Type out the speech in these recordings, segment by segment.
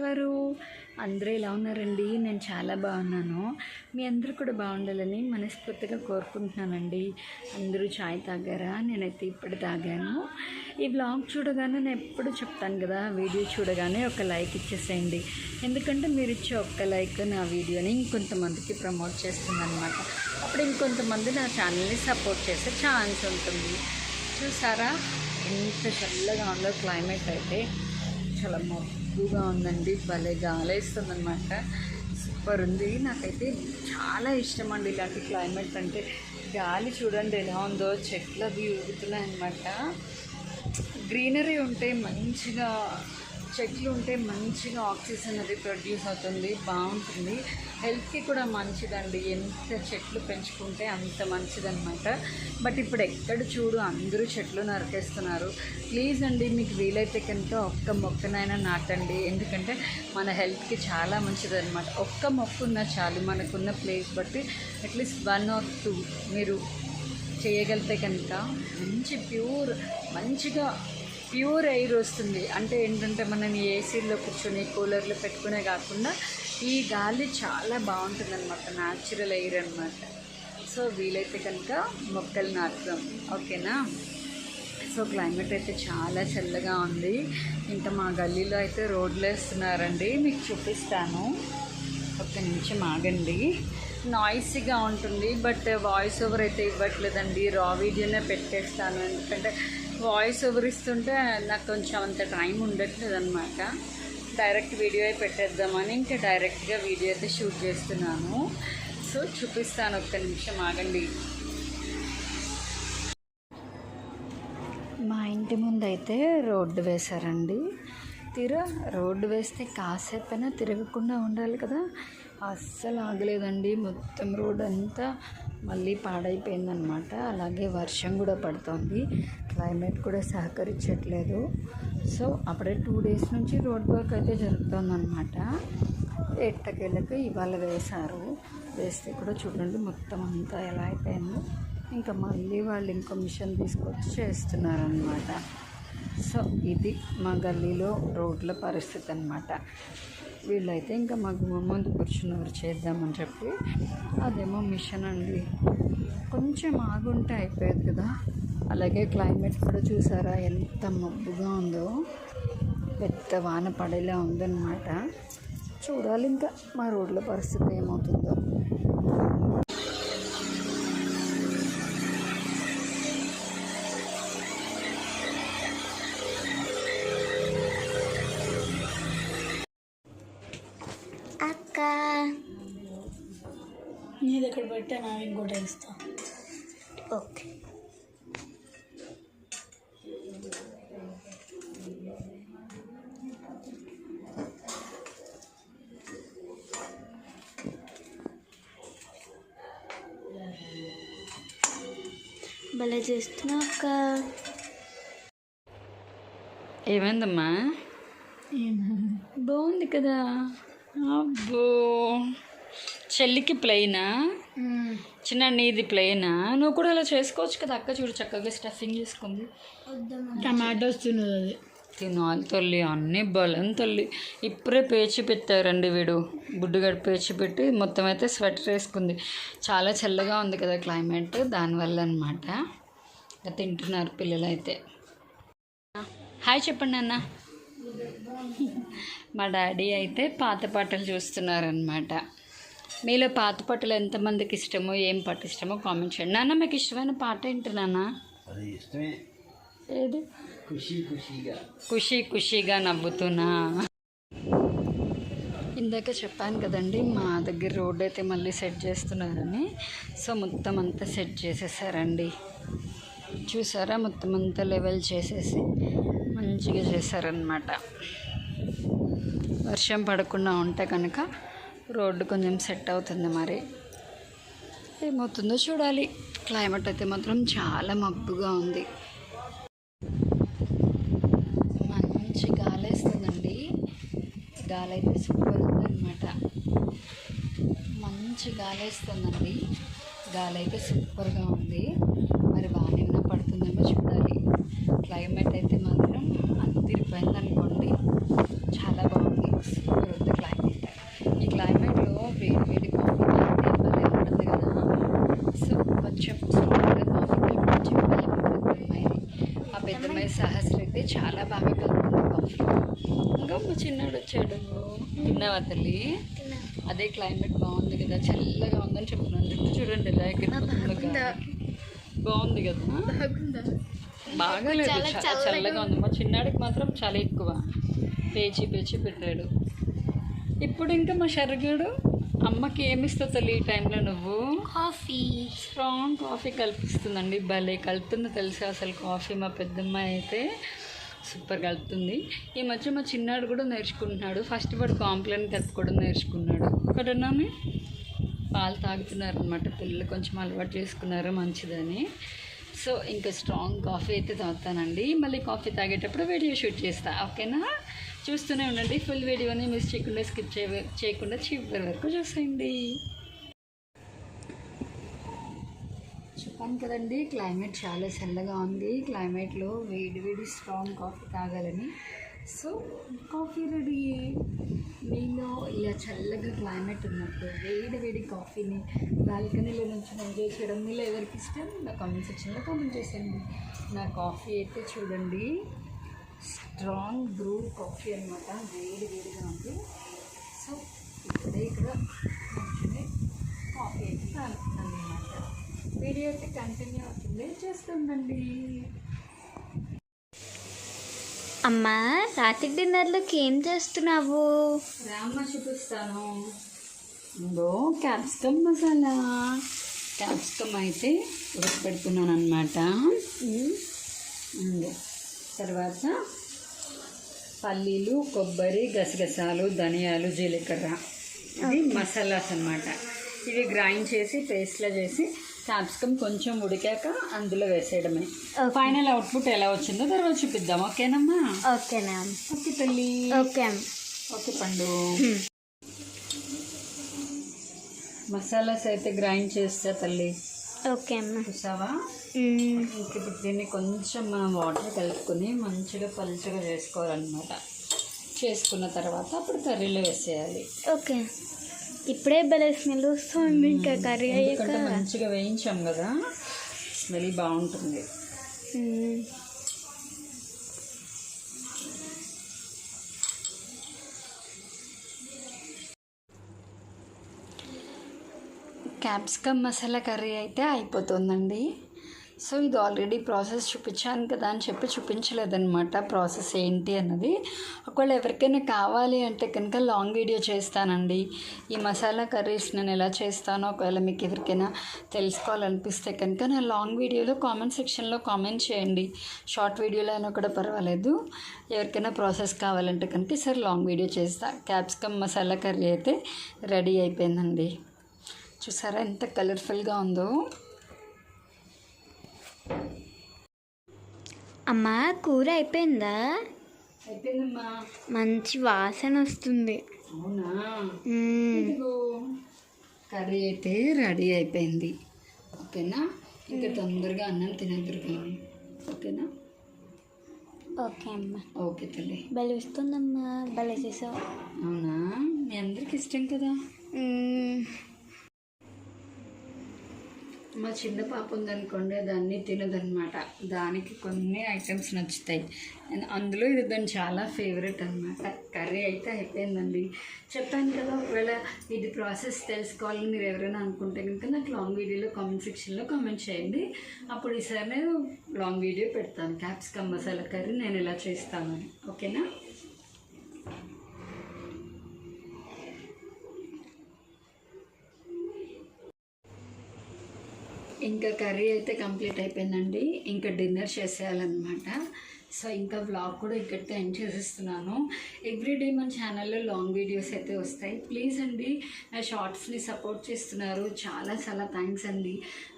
ఉన్నారు? అందరూ ఎలా ఉన్నారండి? నేను చాలా బాగున్నాను. మీ అందరూ కూడా బాగుండాలని మనస్ఫూర్తిగా కోరుకుంటున్నానండి. అందరూ చాయ్ తాగారా? నేనైతే ఇప్పుడు తాగాను. ఈ వ్లాగ్ చూడగానే నేను ఎప్పుడు చెప్తాను కదా, వీడియో చూడగానే ఒక లైక్ ఇచ్చేసేయండి. ఎందుకంటే మీరు ఇచ్చే ఒక్క లైక్ నా వీడియోని ఇంకొంతమందికి ప్రమోట్ చేస్తుందన్నమాట. అప్పుడు ఇంకొంతమంది నా ఛానల్ని సపోర్ట్ చేసే ఛాన్స్ ఉంటుంది. చూసారా ఎంత చల్లగా ఉందో? క్లైమేట్ అయితే చాలా మబ్బుగా ఉందండి, భలే గాలి వేస్తుందన్నమాట. సూపర్ ఉంది. నాకైతే చాలా ఇష్టం అండి ఇలాంటి క్లైమేట్ అంటే. గాలి చూడండి ఎలా ఉందో, చెట్లు అవి ఊగుతున్నాయి అన్నమాట. గ్రీనరీ ఉంటే మంచిగా, చెట్లు ఉంటే మంచిగా ఆక్సిజన్ అది ప్రొడ్యూస్ అవుతుంది, బాగుంటుంది. హెల్త్కి కూడా మంచిదండి. ఎంత చెట్లు పెంచుకుంటే అంత మంచిదన్నమాట. బట్ ఇప్పుడు ఎక్కడ చూడు అందరూ చెట్లు నరికేస్తున్నారు. ప్లీజ్ అండి, మీకు వీలైతే కనుక ఒక్క మొక్కనైనా నాటండి. ఎందుకంటే మన హెల్త్కి చాలా మంచిదన్నమాట. ఒక్క మొక్క ఉన్నా చాలు, మనకున్న ప్లేస్ బట్టి అట్లీస్ట్ 1 or 2 మీరు చేయగలిగితే కనుక మంచిగా ప్యూర్ ఎయిర్ వస్తుంది. అంటే ఏంటంటే మనం ఏసీలో కూర్చొని కూలర్లో పెట్టుకునే కాకుండా ఈ గాలి చాలా బాగుంటుంది అనమాట, న్యాచురల్ ఎయిర్ అనమాట. సో వీలైతే కనుక మొక్కలు నాటుదాం, ఓకేనా? సో క్లైమేట్ అయితే చాలా చల్లగా ఉంది. ఇంకా మా గల్లీలో అయితే రోడ్లు వేస్తున్నారండి, మీకు చూపిస్తాను. ఒక్క నిమిషం ఆగండి. నాయిసీగా ఉంటుంది, బట్ వాయిస్ ఓవర్ అయితే ఇవ్వట్లేదండి. రా వీడియోనే పెట్టేస్తాను. ఎందుకంటే వాయిస్ ఓవర్ ఇస్తుంటే నాకు కొంచెం అంత టైం ఉండట్లేదు అనమాట. డైరెక్ట్ వీడియో పెట్టేద్దామని ఇంకా డైరెక్ట్గా వీడియో అయితే షూట్ చేస్తున్నాను. సో చూపిస్తాను, ఒక్క నిమిషం ఆగండి. మా ఇంటి ముందు అయితే రోడ్డు వేశారండి. రోడ్డు వేస్తే కాసేపైనా తిరగకుండా ఉండాలి కదా, అస్సలు ఆగలేదండి. మొత్తం రోడ్ అంతా మళ్ళీ పాడైపోయిందనమాట. అలాగే వర్షం కూడా పడుతోంది, క్లైమేట్ కూడా సహకరించట్లేదు. సో అప్పుడే 2 days నుంచి రోడ్ వర్క్ అయితే జరుగుతుందన్నమాట. ఎట్టకేళ్ళకి ఇవాళ వేస్తే కూడా చూడండి మొత్తం అంతా ఎలా అయిపోయిందో. ఇంకా మళ్ళీ వాళ్ళు ఇంకో మిషన్ తీసుకొచ్చి చేస్తున్నారనమాట. సో ఇది మా గల్లీలో రోడ్ల పరిస్థితి అన్నమాట. వీళ్ళైతే ఇంకా మా గుమ్మ ముందు కూర్చున్నవారు చేద్దామని చెప్పి, అదేమో మిషన్ అండి. కొంచెం ఆగుంటే అయిపోయేది కదా. అలాగే క్లైమేట్ కూడా చూసారా ఎంత మబ్బుగా ఉందో, పెద్ద వాన పడేలా ఉందన్నమాట. చూడాలి ఇంకా మా రోడ్ల పరిస్థితి ఏమవుతుందో. నీది ఎక్కడ పెట్టా, నా ఇంకోటి వేస్తా. ఓకే. భలే చేస్తున్నా అక్క. ఏమైందమ్మా? బాగుంది కదా. అబ్బో, చెల్లికి ప్లెయినా? చిన్న నీది ప్లెయినా? నువ్వు కూడా అలా చేసుకోవచ్చు కదా అక్క. చూడు చక్కగా స్టఫింగ్ చేసుకుంది. టమాటోస్ తినదు, తినాలి తల్లి, అన్నీ బలం తల్లి. ఇప్పుడే పేచి పెట్టారండి వీడు, బుడ్డుగడు పేచి పెట్టి మొత్తం అయితే స్వెటర్ వేసుకుంది. చాలా చల్లగా ఉంది కదా క్లైమేట్, దానివల్ల అనమాట. తింటున్నారు పిల్లలు అయితే. హాయ్ చెప్పండి అన్న. మా డాడీ అయితే పాత పాటలు చూస్తున్నారనమాట. మీలో పాత పాటలు ఎంతమందికి ఇష్టమో, ఏం పాట ఇష్టమో కామెంట్ చేయండి. నాన్న మీకు ఇష్టమైన పాట ఏంటి నాన్న? ఏది? ఖుషీగా నవ్వుతున్నా. ఇందాక చెప్పాను కదండి, మా దగ్గర రోడ్ అయితే మళ్ళీ సెట్ చేస్తున్నారని. సో మొత్తం అంతా సెట్ చేసేసారండి. చూసారా, మొత్తం అంతా లెవెల్ చేసేసి మంచిగా చేశారనమాట. వర్షం పడకుండా ఉంటే కనుక రోడ్డు కొంచెం సెట్ అవుతుంది. మరి ఏమవుతుందో చూడాలి. క్లైమేట్ అయితే మాత్రం చాలా మబ్బుగా ఉంది. మంచి గాలి వేస్తుందండి. గాలి అయితే సూపర్ ఉందన్నమాట. మంచి గాలి వేస్తుందండి. గాలి అయితే సూపర్గా ఉంది. మరి బాగా పడుతుందేమో చూడాలి. క్లైమేట్ అయితే మాత్రం అదిరిపోయింది అనుకోండి. చాలా బాగుంది. చాలా బాగా కలుపుతుంది కాఫీ. ఇంకా మా చిన్నాడు వచ్చాడు. తిన్నావా తల్లి? అదే క్లైమేట్ బాగుంది కదా, చల్లగా ఉందని చెప్తున్నాను. జుట్టు చూడండి ఎలా ఎక్కిపోతుందో. బాగుంది కదా, బాగా లేదు, చాలా చల్లగా ఉంది. మా చిన్నాడికి మాత్రం చాలా ఎక్కువ పేచి పెట్టాడు. ఇప్పుడు ఇంకా మా షర్గడు అమ్మకి ఏమిస్తావు తల్లి ఈ టైంలో? నువ్వు కాఫీ, స్ట్రాంగ్ కాఫీ కల్పిస్తుందండి. భలే కలుపుతుందో తెలుసా అసలు కాఫీ. మా పెద్దమ్మాయి అయితే సూపర్ కలుపుతుంది. ఈ మధ్య మా చిన్నాడు కూడా నేర్చుకుంటున్నాడు. ఫస్ట్ వాడు కాంప్లైన్ కలుపుకోవడం నేర్చుకున్నాడు. ఒకటన్నామే పాలు తాగుతున్నారు అనమాట పిల్లలు, కొంచెం అలవాటు చేసుకున్నారు మంచిదని. సో ఇంకా స్ట్రాంగ్ కాఫీ అయితే తాగుతానండి. మళ్ళీ కాఫీ తాగేటప్పుడు వీడియో షూట్ చేస్తా, ఓకేనా? చూస్తూనే ఉండండి. ఫుల్ వీడియోని మిస్ చేయకుండా, స్కిప్ చేయకుండా చివరి వరకు చూసేయండి. చెప్పాను కదండి, క్లైమేట్ చాలా చల్లగా ఉంది. క్లైమేట్లో వేడి స్ట్రాంగ్ కాఫీ తాగాలని. So coffee ready. మీలో ఇలా చల్లగా క్లైమేట్ ఉన్నప్పుడు వేడి కాఫీని బాల్కనీలో నుంచి ఎంజాయ్ చేయడం మీలో ఎవరికి ఇష్టం? నా కామెంట్ సెక్షన్లో కామెంట్ చేసేయండి. నా కాఫీ అయితే చూడండి, స్ట్రాంగ్ బ్రూ కాఫీ అనమాట, వేడిగా ఉంది. సో ఇక్కడ మంచిగా కాఫీ అయితే తాగుతున్నాను అనమాట. వీడియో అయితే కంటిన్యూ అవుతుంది, చేస్తుందండి. అమ్మా, రాత్రి డిన్నర్లోకి ఏం చేస్తున్నావు? రామ్మ చూపిస్తాను. ఇంకో క్యాప్సికమ్ మసాలా. క్యాప్సికమ్ అయితే ఉడకపెడుతున్నాను అనమాట. తర్వాత పల్లీలు, కొబ్బరి, గసగసాలు, ధనియాలు, జీలకర్ర, ఇది మసాలాస్ అనమాట. ఇవి గ్రైండ్ చేసి పేస్ట్లా చేసి క్యాప్సికమ్ కొంచెం ఉడికాక అందులో వేసేయడమే. ఫైనల్ అవుట్పుట్ ఎలా వచ్చిందో తర్వాత చూపిద్దాం, ఓకేనమ్మా? ఓకేనా? ఓకే తల్లి. ఓకే ఓకే పండు. మసాలాస్ అయితే గ్రైండ్ చేస్తా తల్లి, ఓకే అమ్మా. చూసావా? ఇప్పుడు దీన్ని కొంచెం మనం వాటర్ కలుపుకొని మంచిగా పలుచగా చేసుకోవాలన్నమాట. చేసుకున్న తర్వాత అప్పుడు కర్రీలో వేసేయాలి. ఓకే, ఇప్పుడే భలే స్మెల్ వస్తుంది. ఇంకా కర్రీ అయ్యాక మంచిగా వేయించాం కదా, స్మెల్ బాగుంటుంది. క్యాప్సికమ్ మసాలా కర్రీ అయితే అయిపోతుందండి. సో ఇది ఆల్రెడీ ప్రాసెస్ చూపించాను కదా అని చెప్పి చూపించలేదన్నమాట ప్రాసెస్ ఏంటి అన్నది. ఒకవేళ ఎవరికైనా కావాలి అంటే కనుక లాంగ్ వీడియో చేస్తానండి. ఈ మసాలా కర్రీస్ నేను ఎలా చేస్తానో ఒకవేళ మీకు ఎవరికైనా తెలుసుకోవాలనిపిస్తే కనుక నా లాంగ్ వీడియోలో కామెంట్ సెక్షన్లో కామెంట్ చేయండి. షార్ట్ వీడియోలో అయినా కూడా పర్వాలేదు. ఎవరికైనా ప్రాసెస్ కావాలంటే కనుక సరే లాంగ్ వీడియో చేస్తా. క్యాప్సికమ్ మసాలా కర్రీ అయితే రెడీ అయిపోయిందండి. చూసారా ఎంత కలర్ఫుల్గా ఉందో. అమ్మా, కూర అయిపోయిందా? అయిపోయిందమ్మా, మంచి వాసన వస్తుంది. అవునా? కర్రీ అయితే రెడీ అయిపోయింది, ఓకేనా? ఇంకా తొందరగా అన్నం తినేద్దరు కానీ, ఓకేనా? ఓకే అమ్మా. ఓకే తల్లి. భలే వస్తుందమ్మా, భలే చేసావు. అవునా? మీ అందరికి ఇష్టం కదా. మా చిన్న పాప ఉందనుకోండి, దాన్ని తినదనమాట. దానికి కొన్ని ఐటమ్స్ నచ్చుతాయి, అందులో ఇది దాన్ని చాలా ఫేవరెట్ అనమాట. కర్రీ అయితే అయిపోయిందండి. చెప్పాను కదా, ఒకవేళ ఇది ప్రాసెస్ తెలుసుకోవాలని మీరు ఎవరైనా అనుకుంటే కనుక నాకు లాంగ్ వీడియోలో కామెంట్ సెక్షన్లో కామెంట్ చేయండి. అప్పుడు ఈసారి నేను లాంగ్ వీడియో పెడతాను, క్యాప్సికమ్ మసాలా కర్రీ నేను ఎలా చేస్తాను, ఓకేనా? ఇంకా కర్రీ అయితే కంప్లీట్ అయిపోయిందండి. ఇంకా డిన్నర్ చేసేయాలన్నమాట. సో ఇంకా వ్లాగ్ కూడా ఇక్కడితో ఎండ్ చేసేస్తున్నాను. ఎవ్రీడే మన ఛానల్లో లాంగ్ వీడియోస్ అయితే వస్తాయి. ప్లీజ్ అండి, నా షార్ట్స్ని సపోర్ట్ చేస్తున్నారు, చాలా థ్యాంక్స్ అండి.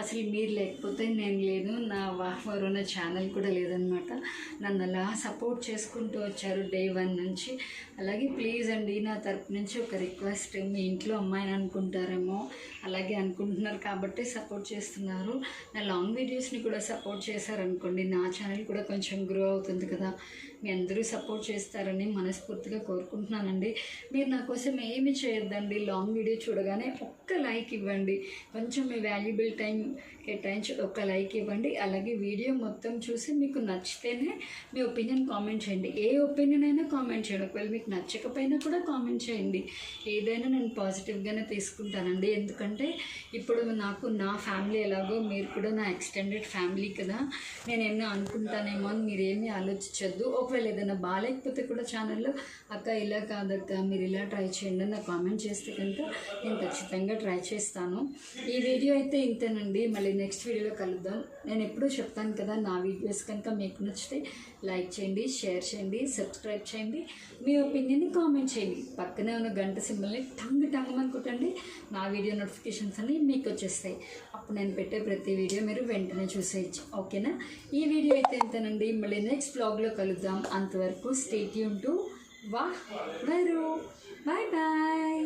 అసలు మీరు లేకపోతే నేను లేదు, నా వాహ్వరోనా ఛానల్ కూడా లేదనమాట. నన్ను అలా సపోర్ట్ చేసుకుంటూ వచ్చారు డే 1 నుంచి. అలాగే ప్లీజ్ అండి, నా తరపు నుంచి ఒక రిక్వెస్ట్, మీ ఇంట్లో అమ్మాయిని అనుకుంటారేమో, అలాగే అనుకుంటున్నారు కాబట్టి సపోర్ట్ చేస్తున్నారు. నా లాంగ్ వీడియోస్ని కూడా సపోర్ట్ చేశారనుకోండి, నా ఛానల్ కూడా కొంచెం గ్రో అవుతుంది కదా. మీ అందరూ సపోర్ట్ చేస్తారని మనస్ఫూర్తిగా కోరుకుంటున్నానండి. మీరు నా కోసం ఏమి చేయొద్దండి, లాంగ్ వీడియో చూడగానే ఒక్క లైక్ ఇవ్వండి, కొంచెం మీ వాల్యుబుల్ టైం కేటాయించి ఒక లైక్ ఇవ్వండి. అలాగే వీడియో మొత్తం చూసి మీకు నచ్చితేనే మీ ఒపీనియన్ కామెంట్ చేయండి. ఏ ఒపీనియన్ అయినా కామెంట్ చేయండి, ఒకవేళ మీకు నచ్చకపోయినా కూడా కామెంట్ చేయండి. ఏదైనా నేను పాజిటివ్గానే తీసుకుంటానండి. ఎందుకంటే ఇప్పుడు నాకు నా ఫ్యామిలీ ఎలాగో మీరు కూడా నా ఎక్స్టెండెడ్ ఫ్యామిలీ కదా, నేనేమన్నా అనుకుంటానేమో అని మీరేమీ ఆలోచించద్దు. ఒకవేళ ఏదైనా బాగాలేకపోతే కూడా ఛానల్లో అక్క ఇలా కాదక్క మీరు ఇలా ట్రై చేయండి అని నాకు కామెంట్ చేస్తే కనుక నేను ఖచ్చితంగా ట్రై చేస్తాను. ఈ వీడియో అయితే ఇంతేనండి, మళ్ళీ నెక్స్ట్ వీడియోలో కలుద్దాం. నేను ఎప్పుడూ చెప్తాను కదా, నా వీడియోస్ కనుక మీకు నచ్చితే లైక్ చేయండి, షేర్ చేయండి, సబ్స్క్రైబ్ చేయండి, మీ ఒపీనియన్ని కామెంట్ చేయండి. పక్కనే ఉన్న గంట సింబల్ని టంగ్ అనుకుంటండి, నా వీడియో నోటిఫికేషన్స్ అన్నీ మీకు వచ్చేస్తాయి. అప్పుడు నేను పెట్టే ప్రతి వీడియో మీరు వెంటనే చూసేయచ్చు. ఓకేనా? ఈ వీడియో అయితే ఇంతేనండి, మళ్ళీ నెక్స్ట్ వ్లాగ్లో కలుద్దాం. అంతవరకు స్టే ట్యూన్ టు వాహ్ వరు. Bye bye.